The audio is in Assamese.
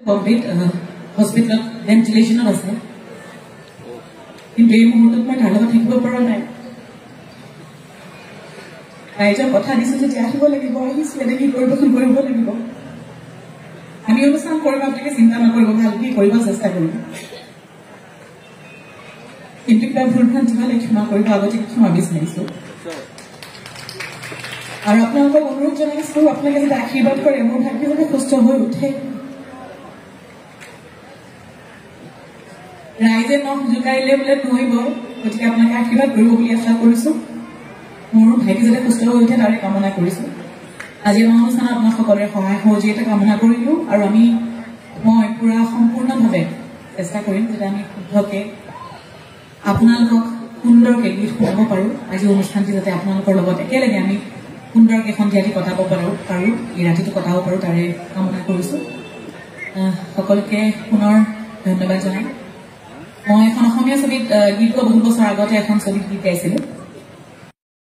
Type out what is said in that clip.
কোভিড হস্পিটেলত ভেন্টিলেশ্যনত আছে কিন্তু এই মুহূৰ্তত মই তাৰ লগত থাকিব পৰা নাই ৰাইজৰ কথা দিছোঁ যে আহিব লাগিব আহিছোঁ এনেকৈ পৰিৱেশন কৰিব লাগিব আমি অনুষ্ঠান কৰিব আপোনালোকে চিন্তা নকৰিব ভালকৈ কৰিব চেষ্টা কৰিম কিন্তু কিবা ভুল ভ্ৰান্তি হ'লে ক্ষমা কৰিব আগতে ক্ষমা বিচাৰিছোঁ আৰু আপোনালোকক অনুৰোধ জনাইছোঁ আপোনালোকে যদি আশীৰ্বাদ কৰে মোৰ ভাগ্য যাতে সুস্থ হৈ উঠে ৰাইজে নখ জোকাৰিলে বোলে নহব গতিকে আপোনালোকে আশীৰ্বাদ কৰিব বুলি আশা কৰিছোঁ মোৰ ভাইটি যাতে সুস্থ হৈ উঠে তাৰে কামনা কৰিছোঁ আজি আমাৰ অনুষ্ঠানত আপোনাক সকলোৰে সহায় সহযোগিতা কামনা কৰিলোঁ আৰু মই পুৰা সম্পূৰ্ণভাৱে চেষ্টা কৰিম যাতে আমি শুদ্ধকৈ আপোনালোকক সুন্দৰকৈ গীত শুনাব পাৰোঁ আজি অনুষ্ঠানটি যাতে আপোনালোকৰ লগত একেলগে আমি সুন্দৰকৈ সন্ধিয়াটি কটাব পাৰোঁ এই ৰাতিটো কটাব পাৰোঁ তাৰে কামনা কৰিছোঁ সকলোকে পুনৰ ধন্যবাদ জনাই মই এখন অসমীয়া ছবিত গীত গোৱা বহুত বছৰ আগতে এখন ছবিত গীত গাইছিলোঁ